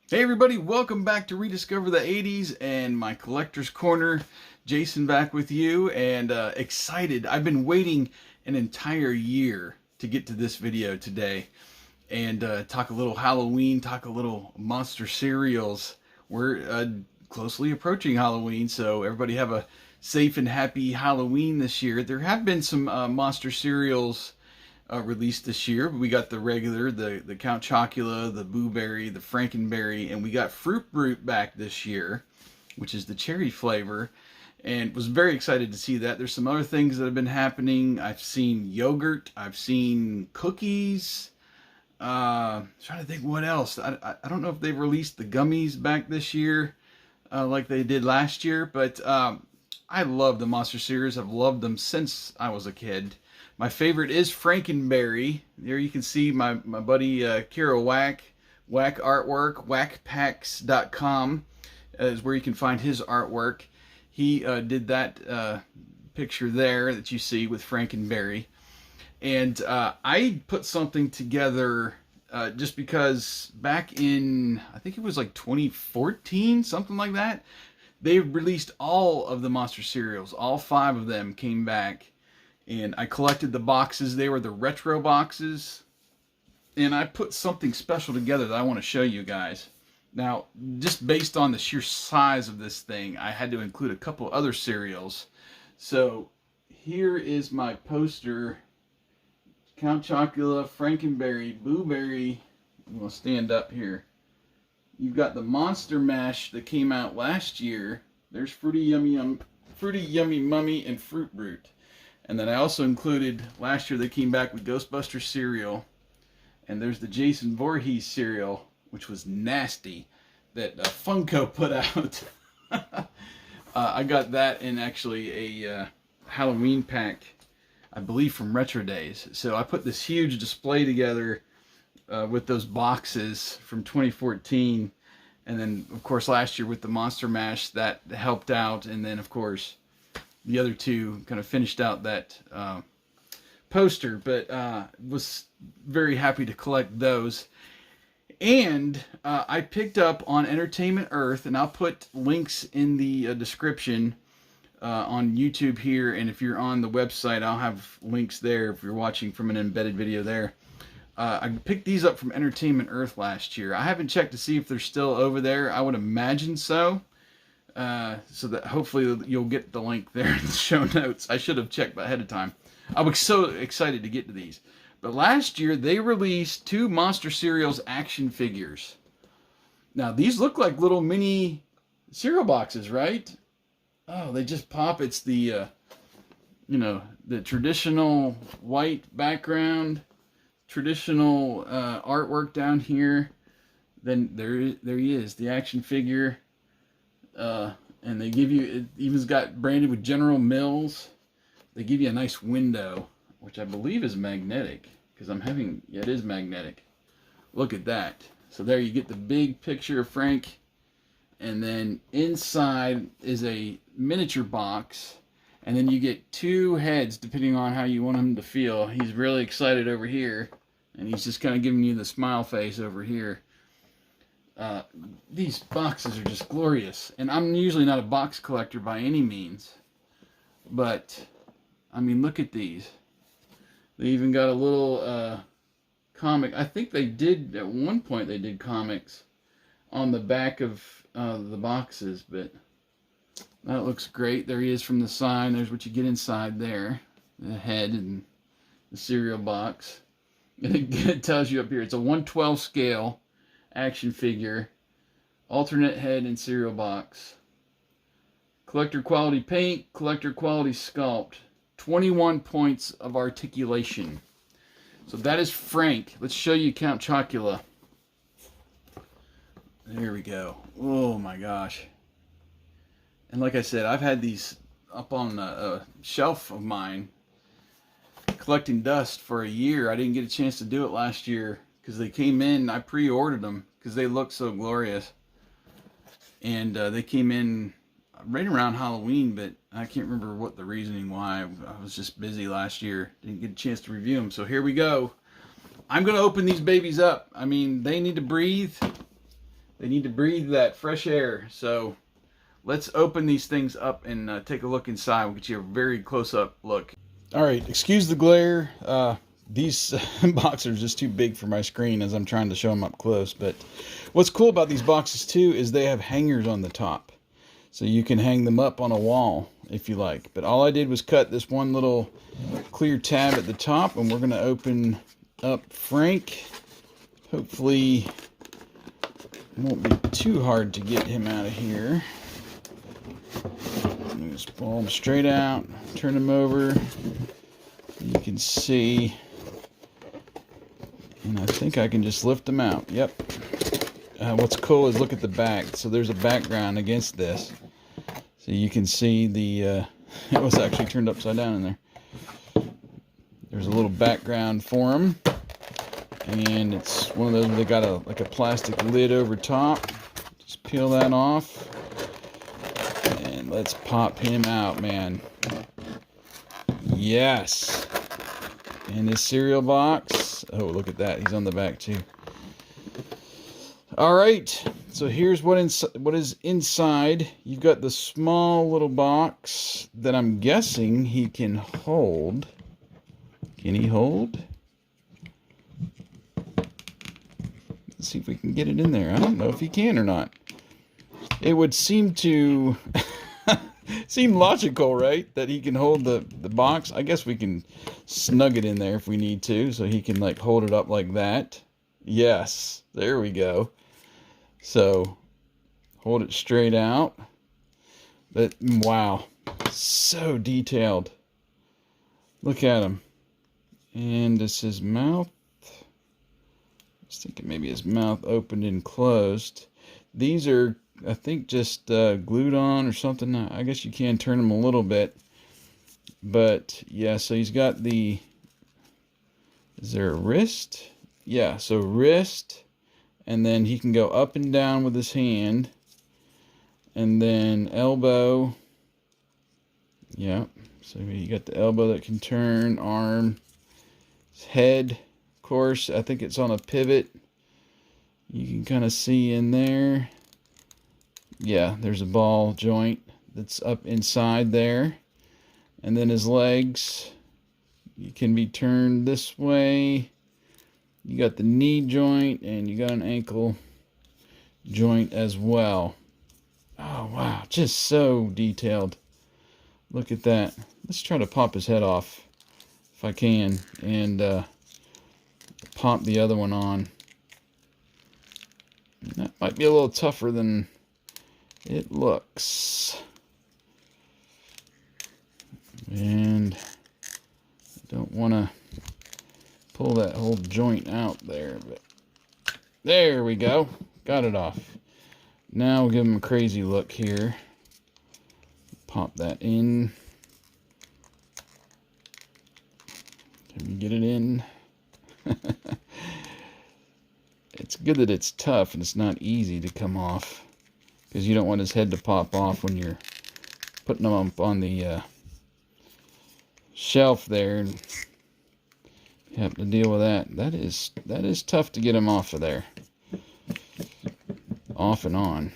Hey everybody, welcome back to Rediscover the 80s and my Collector's Corner. Jason back with you and excited. I've been waiting an entire year to get to this video today and talk a little Halloween, talk a little monster cereals. We're closely approaching Halloween, so everybody have a safe and happy Halloween this year. There have been some monster cereals released this year. We got the regular, the Count Chocula, the Blueberry, the Frankenberry, and we got Fruit Brute back this year, which is the cherry flavor, and was very excited to see that. There's some other things that have been happening. I've seen yogurt, I've seen cookies. Trying to think what else. I don't know if they've released the gummies back this year like they did last year, but I love the Monster series. I've loved them since I was a kid. My favorite is Frankenberry. There you can see my buddy Kira Whack artwork. Whackpacks.com is where you can find his artwork. He did that picture there that you see with Frankenberry. And I put something together just because back in, I think it was like 2014, something like that, they released all of the Monster cereals. All 5 of them came back. And I collected the boxes. They were the retro boxes. And I put something special together that I want to show you guys. Now, just based on the sheer size of this thing, I had to include a couple other cereals. So here is my poster. Count Chocula, Frankenberry, Blueberry. I'm going to stand up here. You've got the Monster Mash that came out last year. There's Fruity Yummy Mummy, and Fruit Brute. And then I also included, last year they came back with Ghostbuster cereal. And there's the Jason Voorhees cereal, which was nasty, that Funko put out. I got that in actually a Halloween pack, I believe from Retro Days. So I put this huge display together with those boxes from 2014. And then, of course, last year with the Monster Mash, that helped out. And then, of course, the other 2 kind of finished out that poster, but was very happy to collect those. And I picked up on Entertainment Earth, and I'll put links in the description on YouTube here, and if you're on the website, I'll have links there if you're watching from an embedded video there. I picked these up from Entertainment Earth last year. I haven't checked to see if they're still over there. I would imagine so. So that hopefully you'll get the link there in the show notes. I should have checked ahead of time. I was so excited to get to these. But last year they released 2 Monster Cereals action figures. Now these look like little mini cereal boxes, right? Oh, they just pop. It's the, the traditional white background, traditional artwork down here. Then there he is, the action figure. And they give you, it even's got branded with General Mills. They give you a nice window, which I believe is magnetic, because yeah, it is magnetic. Look at that. So there you get the big picture of Frank, and then inside is a miniature box, and then you get 2 heads depending on how you want him to feel. He's really excited over here, and he's just kind of giving you the smile face over here. These boxes are just glorious, and I'm usually not a box collector by any means, but I mean, look at these. They even got a little comic. I think they did at one point, they did comics on the back of the boxes, but that looks great. There he is from the sign. There's what you get inside there, the head and the cereal box, and it tells you up here it's a 1/12 scale action figure, alternate head and cereal box, collector quality paint, collector quality sculpt, 21 points of articulation. So that is Frank. Let's show you Count Chocula. There we go. Oh my gosh. And like I said, I've had these up on a shelf of mine collecting dust for a year. I didn't get a chance to do it last year because they came in, I pre-ordered them because they look so glorious. And they came in right around Halloween, but I can't remember what the reasoning why. I was just busy last year. Didn't get a chance to review them. So here we go. I'm going to open these babies up. I mean, they need to breathe. They need to breathe that fresh air. So let's open these things up and take a look inside. We'll get you a very close-up look. All right, excuse the glare. These boxes are just too big for my screen as I'm trying to show them up close. But what's cool about these boxes too is they have hangers on the top. So you can hang them up on a wall if you like. But all I did was cut this one little clear tab at the top, and we're going to open up Frank. Hopefully it won't be too hard to get him out of here. Just pull him straight out, turn him over. You can see, and I think I can just lift him out. Yep. What's cool is look at the back. So there's a background against this. So you can see the, it was actually turned upside down in there. There's a little background for him. And it's one of those where they got like a plastic lid over top. Just peel that off. And let's pop him out, man. Yes. And his cereal box. Oh, look at that. He's on the back too. All right. So here's what is inside. You've got the small little box that I'm guessing he can hold. Can he hold? Let's see if we can get it in there. I don't know if he can or not. It would seem to seem logical, right? That he can hold the box. I guess we can snug it in there if we need to, so he can like hold it up like that. Yes, there we go. So hold it straight out. But wow, so detailed. Look at him. And this is his mouth. I was thinking maybe his mouth opened and closed. These are, I think, just glued on or something. I guess you can turn them a little bit. But yeah, so he's got the, is there a wrist? Yeah, so wrist. And then he can go up and down with his hand. And then elbow. Yeah, so you got the elbow that can turn, arm, his head. Of course, I think it's on a pivot. You can kind of see in there. Yeah, there's a ball joint that's up inside there. And then his legs, you can be turned this way. You got the knee joint and you got an ankle joint as well. Oh, wow. Just so detailed. Look at that. Let's try to pop his head off if I can. And pop the other one on. That might be a little tougher than it looks. And I don't want to pull that whole joint out there, but there we go. Got it off. Now we'll give him a crazy look here. Pop that in. Can we get it in? It's good that it's tough and it's not easy to come off, because you don't want his head to pop off when you're putting him up on the shelf there. And you have to deal with that. That is tough to get him off of there. Off and on.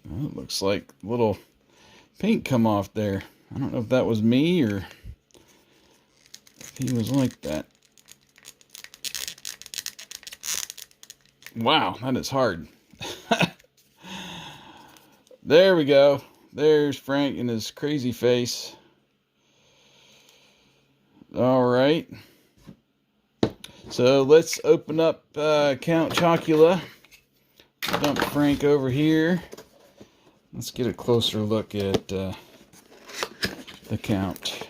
Well, it looks like a little paint come off there. I don't know if that was me or if he was like that. Wow, that is hard. There we go. There's Frank and his crazy face. All right. So let's open up Count Chocula. Dump Frank over here. Let's get a closer look at the Count.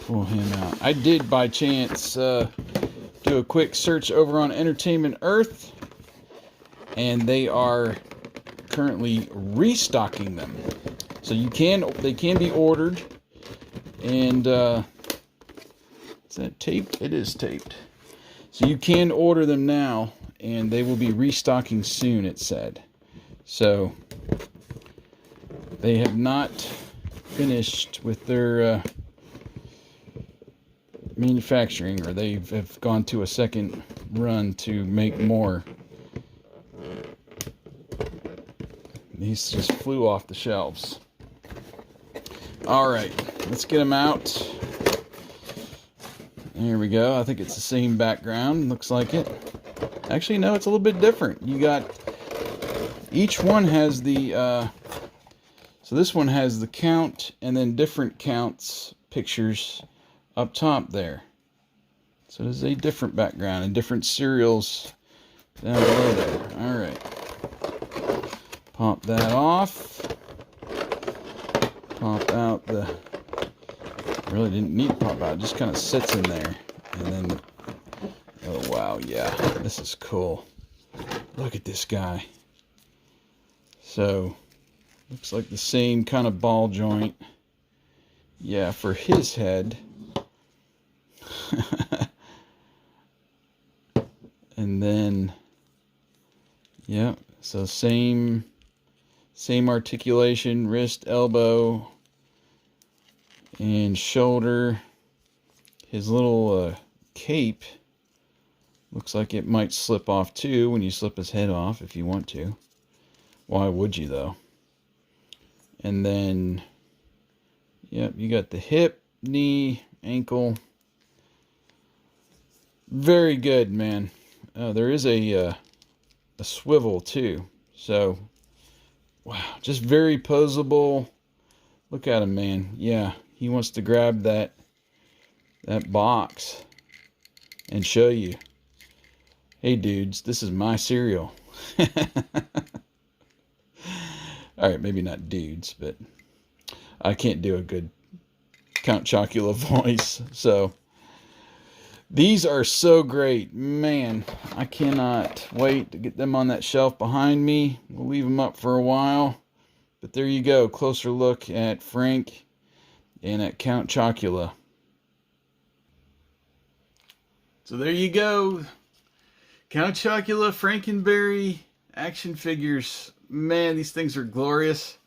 Pull him out. I did by chance do a quick search over on Entertainment Earth, and they are currently restocking them. So they can be ordered. And is that taped? It is taped. So you can order them now, and they will be restocking soon, it said. So they have not finished with their manufacturing, or have gone to a second run to make more. These just flew off the shelves. All right, let's get them out. There we go. I think it's the same background. Looks like it. Actually, no, it's a little bit different. You got, each one has the, so this one has the count and then different counts pictures up top there. So there's a different background and different serials down below there. All right. Pop that off. Pop out the, really didn't need to pop out, it just kind of sits in there. And then, oh wow, yeah, this is cool. Look at this guy. So, looks like the same kind of ball joint. Yeah, for his head. And then, yeah, so same articulation, wrist, elbow, and shoulder. His little cape looks like it might slip off too when you slip his head off if you want to. Why would you though? And then, yep, you got the hip, knee, ankle. Very good, man. There is a swivel too. So, wow, just very posable. Look at him, man. Yeah, he wants to grab that box and show you, hey dudes, this is my cereal. All right, maybe not dudes, but I can't do a good Count Chocula voice. So these are so great, man. I cannot wait to get them on that shelf behind me. We'll leave them up for a while, but there you go, closer look at Frank and at Count Chocula. So there you go, Count Chocula, Frankenberry action figures. Man, these things are glorious.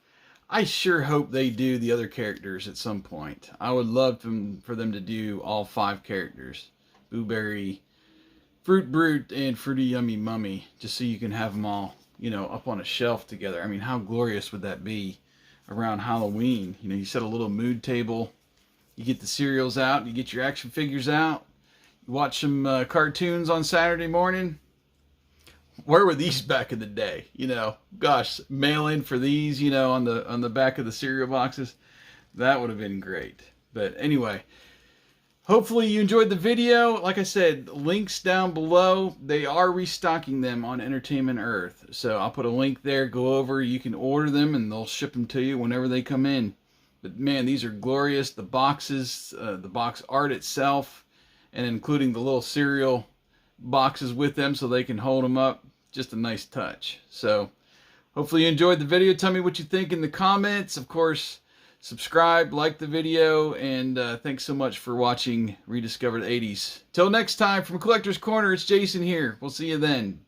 I sure hope they do the other characters at some point. I would love for them to do all 5 characters. Boo Berry, Fruit Brute, and Fruity Yummy Mummy, just so you can have them all, you know, up on a shelf together. I mean, how glorious would that be around Halloween? You know, you set a little mood table, you get the cereals out, you get your action figures out, you watch some cartoons on Saturday morning. Where were these back in the day? You know, gosh, mail in for these, you know, on the back of the cereal boxes. That would have been great. But anyway, hopefully you enjoyed the video. Like I said, links down below. They are restocking them on Entertainment Earth. So I'll put a link there. Go over. You can order them and they'll ship them to you whenever they come in. But man, these are glorious. The boxes, the box art itself, and including the little cereal boxes with them so they can hold them up. Just a nice touch. So hopefully you enjoyed the video. Tell me what you think in the comments. Of course, subscribe, like the video, and thanks so much for watching Rediscover the 80s. Till next time, from Collector's Corner, it's Jason here. We'll see you then.